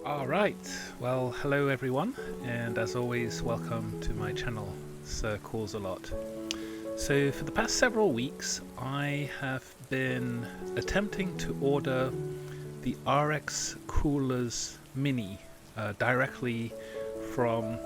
Alright, well hello everyone, and as always welcome to my channel, Sir Calls a Lot. So for the past several weeks I have been attempting to order the RxCoolers Mini directly from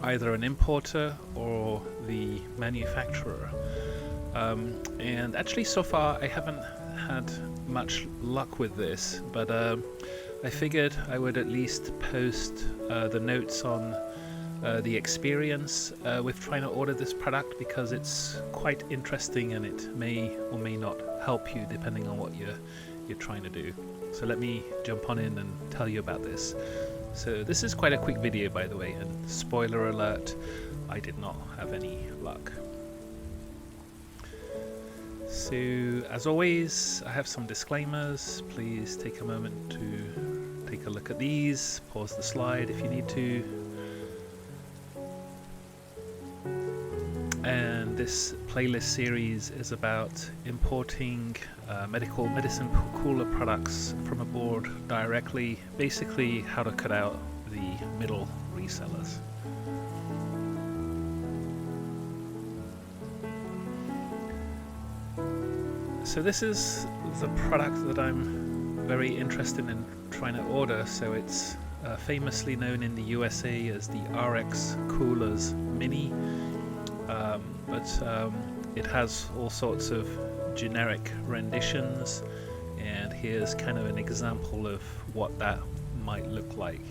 either an importer or the manufacturer. And actually so far I haven't had much luck with this, but I figured I would at least post the notes on the experience with trying to order this product, because it's quite interesting and it may or may not help you depending on what you're trying to do. So let me jump on in and tell you about this. So this is quite a quick video, by the way, and spoiler alert, I did not have any luck. So as always, I have some disclaimers. Please take a moment to take a look at these, pause the slide if you need to. And this playlist series is about importing medicine cooler products from abroad directly, basically how to cut out the middle resellers. So this is the product that I'm very interested in trying to order. So it's famously known in the USA as the RxCoolers Mini, but it has all sorts of generic renditions, and here's kind of an example of what that might look like.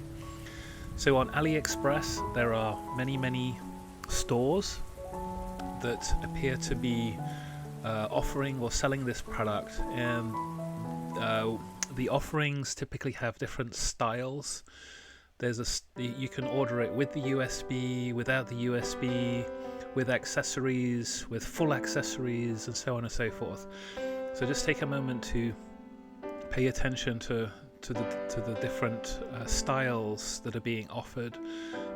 So on AliExpress there are many stores that appear to be offering or selling this product, and the offerings typically have different styles. You can order it with the USB, without the USB, with accessories, with full accessories, and so on and so forth. So just take a moment to pay attention to the different styles that are being offered,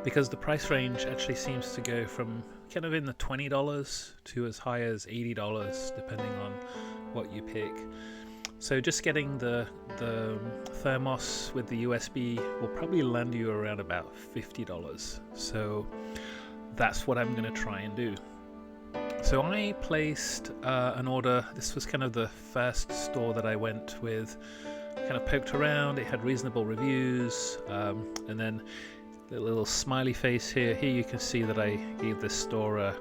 because the price range actually seems to go from kind of in the $20 to as high as $80 depending on what you pick. So just getting the thermos with the USB will probably land you around about $50. So that's what I'm going to try and do. So I placed an order. This was kind of the first store that I went with. Kind of poked around, it had reasonable reviews, and then the little smiley face here you can see that I gave this store a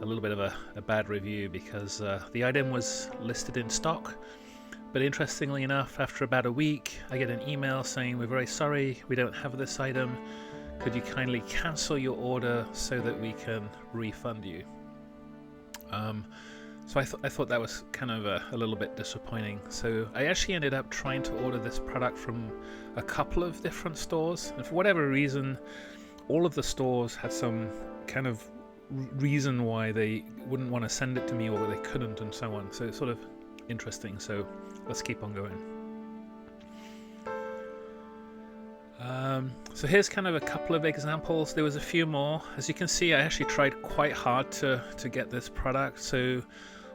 little bit of a bad review, because the item was listed in stock, but interestingly enough, after about a week I get an email saying, "We're very sorry, we don't have this item, could you kindly cancel your order so that we can refund you?" So I thought that was kind of a little bit disappointing. So I actually ended up trying to order this product from a couple of different stores, and for whatever reason all of the stores had some kind of reason why they wouldn't want to send it to me, or they couldn't, and so on. So it's sort of interesting. So let's keep on going. So here's kind of a couple of examples. There was a few more. As you can see, I actually tried quite hard to get this product. So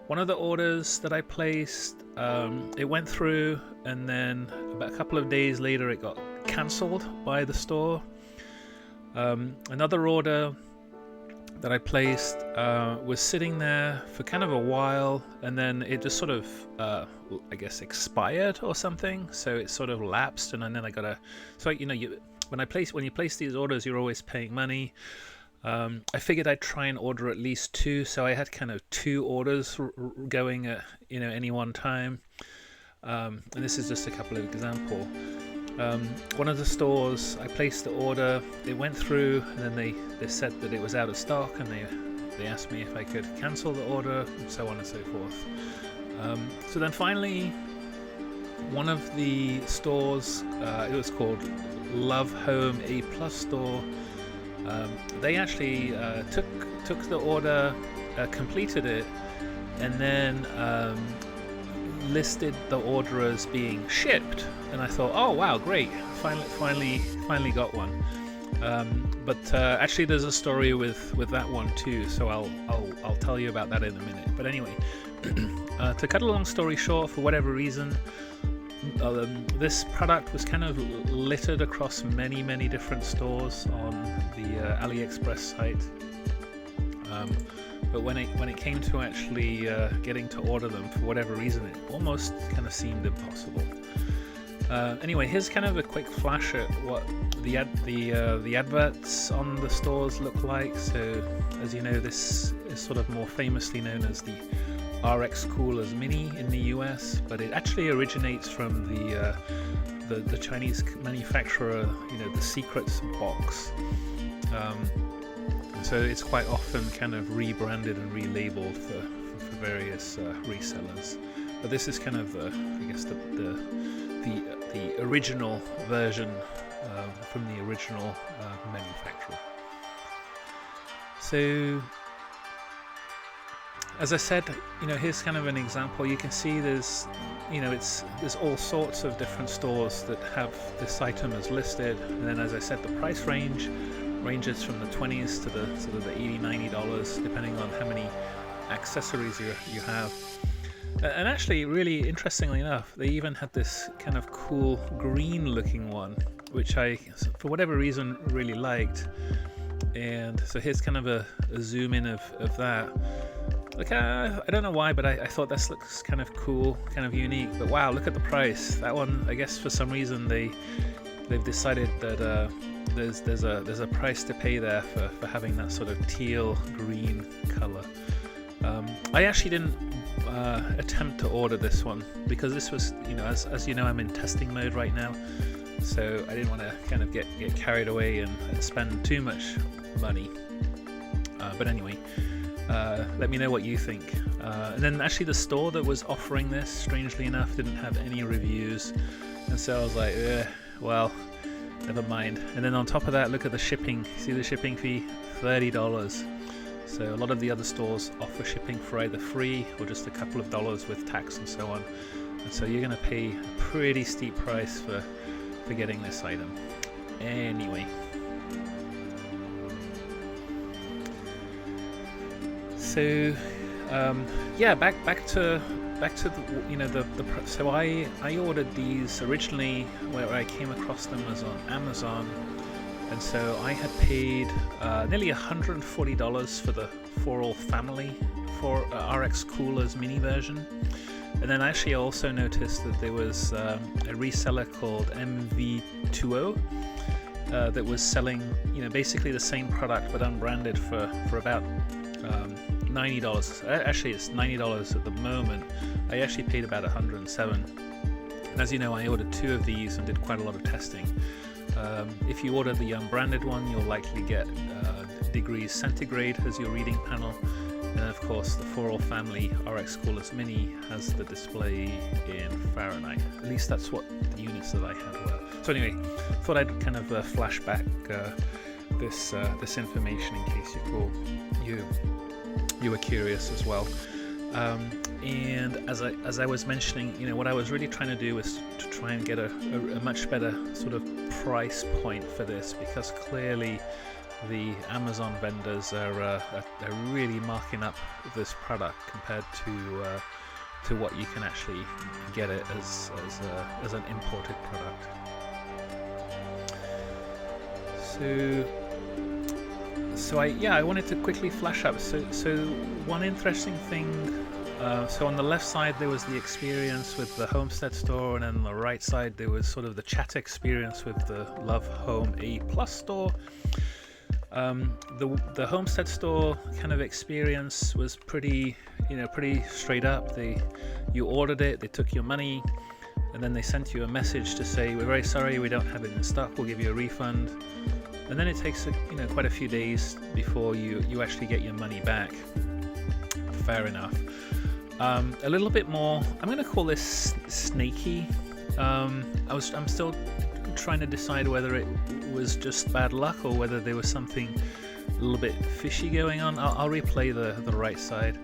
one of the orders that I placed, it went through, and then about a couple of days later it got cancelled by the store. Another order that I placed was sitting there for kind of a while, and then it just sort of I guess expired or something, so it sort of lapsed, and then I gotta, so you know, when you place these orders, you're always paying money. I figured I'd try and order at least two, so I had kind of two orders going at any one time, and this is just a couple of examples. One of the stores, I placed the order, it went through, and then they said that it was out of stock, and they asked me if I could cancel the order, and so on and so forth. So then finally, one of the stores, it was called Love Home A Plus store, they actually took the order, completed it, and then listed the order as being shipped. And I thought, oh wow, great, finally got one. But actually there's a story with that one too, so I'll tell you about that in a minute. But anyway, to cut a long story short, for whatever reason, This product was kind of littered across many different stores on the AliExpress site. But when it came to actually getting to order them, for whatever reason, it almost kind of seemed impossible. Anyway, here's kind of a quick flash at what the adverts on the stores look like. So, as you know, this is sort of more famously known as the RxCoolers Mini in the US, but it actually originates from the Chinese manufacturer, the Secrets box. So it's quite often kind of rebranded and relabeled for various resellers. But this is kind of, I guess, the original version from the original manufacturer. So, as I said, here's kind of an example. You can see there's all sorts of different stores that have this item as listed, and then, as I said, the price ranges from the 20s to the sort of the $80-90, depending on how many accessories you have. And actually, really interestingly enough, they even had this kind of cool green-looking one, which I, for whatever reason, really liked. And so here's kind of a zoom in of that. Look, I don't know why, but I thought this looks kind of cool, kind of unique. But wow, look at the price. That one, I guess, for some reason they've decided that there's a price to pay there for having that sort of teal green color. I actually didn't attempt to order this one because this was, as you know, I'm in testing mode right now, so I didn't want to kind of get carried away and spend too much money. But anyway, let me know what you think. And then actually the store that was offering this, strangely enough, didn't have any reviews, and so I was like, well, never mind. And then on top of that, look at the shipping. See the shipping fee? $30. So a lot of the other stores offer shipping for either free or just a couple of dollars with tax and so on. And so you're going to pay a pretty steep price for getting this item. Anyway. So yeah, back to the so I ordered these originally where I came across them was on Amazon, and so I had paid nearly $140 for the For All Family for RxCoolers mini version. And then actually I also noticed that there was a reseller called MVIIOE that was selling basically the same product but unbranded for about $90. Actually, it's $90 at the moment. I actually paid about $107. And as you know, I ordered 2 of these and did quite a lot of testing. If you order the unbranded one, you'll likely get degrees centigrade as your reading panel. And of course, the For All Family RxCoolers Mini has the display in Fahrenheit. At least that's what the units that I had were. So anyway, thought I'd kind of flash back this information in case you were curious as well. And as I was mentioning, what I was really trying to do was to try and get a much better sort of price point for this, because clearly the Amazon vendors are really marking up this product compared to what you can actually get it as an imported product. So I wanted to quickly flash up. So one interesting thing. So on the left side there was the experience with the Homestead store, and then on the right side there was sort of the chat experience with the Love Home A+ store. The Homestead store kind of experience was pretty straight up. You ordered it, they took your money, and then they sent you a message to say, we're very sorry, we don't have it in stock, we'll give you a refund. And then it takes quite a few days before you actually get your money back. Fair enough. A little bit more, I'm going to call this snaky. I'm still trying to decide whether it was just bad luck or whether there was something a little bit fishy going on. I'll replay the right side.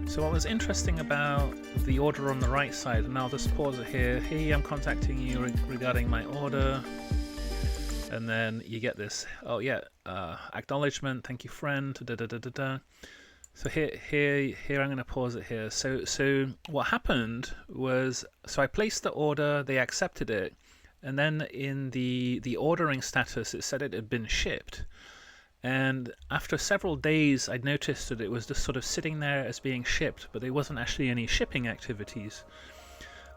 So what was interesting about the order on the right side, and I'll just pause it here. Hey, I'm contacting you regarding my order. And then you get this, acknowledgement, thank you friend, So here I'm going to pause it here. So what happened was, so I placed the order, they accepted it, and then in the ordering status it said it had been shipped. And after several days I'd noticed that it was just sort of sitting there as being shipped, but there wasn't actually any shipping activities.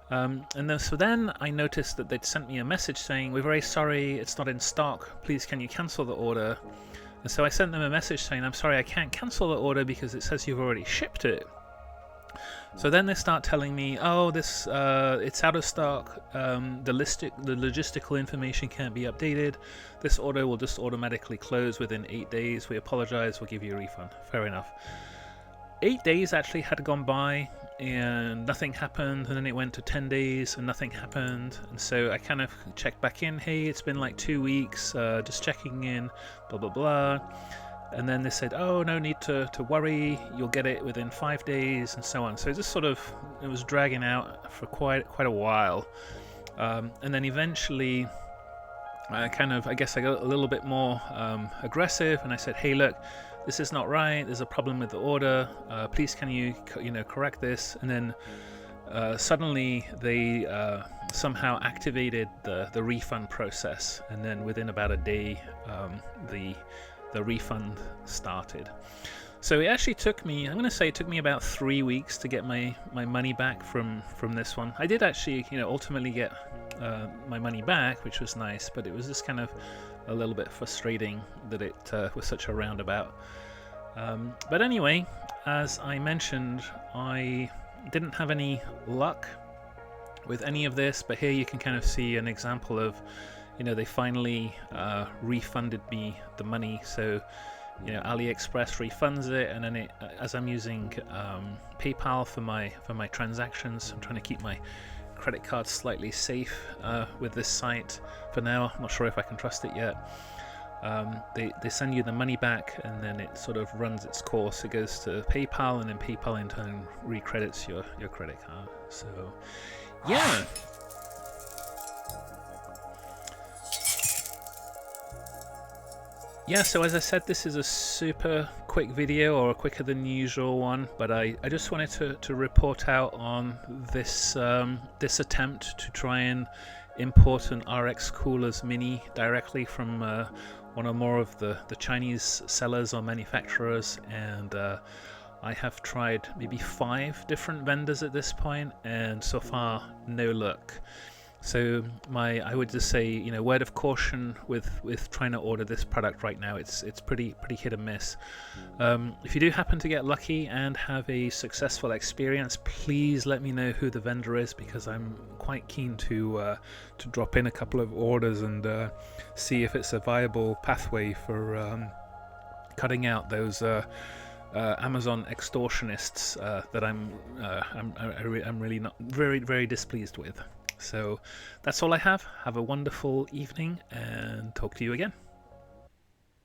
So then I noticed that they'd sent me a message saying, "We're very sorry, it's not in stock, please can you cancel the order?" And so I sent them a message saying, "I'm sorry, I can't cancel the order because it says you've already shipped it." So then they start telling me, "Oh, this it's out of stock. The logistical information can't be updated. This order will just automatically close within 8 days. We apologize. We'll give you a refund." Fair enough. 8 days actually had gone by and nothing happened, and then it went to 10 days and nothing happened. And so I kind of checked back in. "Hey, it's been like 2 weeks. Just checking in. Blah blah blah." And then they said, "Oh, no need to worry, you'll get it within 5 days," and so on. So it just sort of, it was dragging out for quite a while. And then eventually I guess I got a little bit more aggressive, and I said, "Hey, look, this is not right, there's a problem with the order, please can you correct this?" And then suddenly they somehow activated the refund process, and then within about a day the refund started. So it actually took me, I'm going to say it took me about 3 weeks to get my money back from this one. I did actually ultimately get my money back, which was nice, but it was just kind of a little bit frustrating that it was such a roundabout. But anyway, as I mentioned, I didn't have any luck with any of this, but here you can kind of see an example of, they finally refunded me the money. So AliExpress refunds it, and then it, as I'm using PayPal for my transactions, I'm trying to keep my credit card slightly safe with this site for now. I'm not sure if I can trust it yet. They send you the money back, and then it sort of runs its course. It goes to PayPal, and then PayPal in turn recredits your credit card. So yeah. Yeah, so as I said, this is a super quick video, or a quicker than usual one, but I just wanted to report out on this this attempt to try and import an RxCoolers Mini directly from one or more of the Chinese sellers or manufacturers. And I have tried maybe 5 different vendors at this point, and so far no luck. So I would just say, word of caution with trying to order this product right now. It's pretty hit and miss. If you do happen to get lucky and have a successful experience, please let me know who the vendor is, because I'm quite keen to drop in a couple of orders and see if it's a viable pathway for cutting out those Amazon extortionists that I'm really not very displeased with. So that's all I have. Have a wonderful evening, and talk to you again.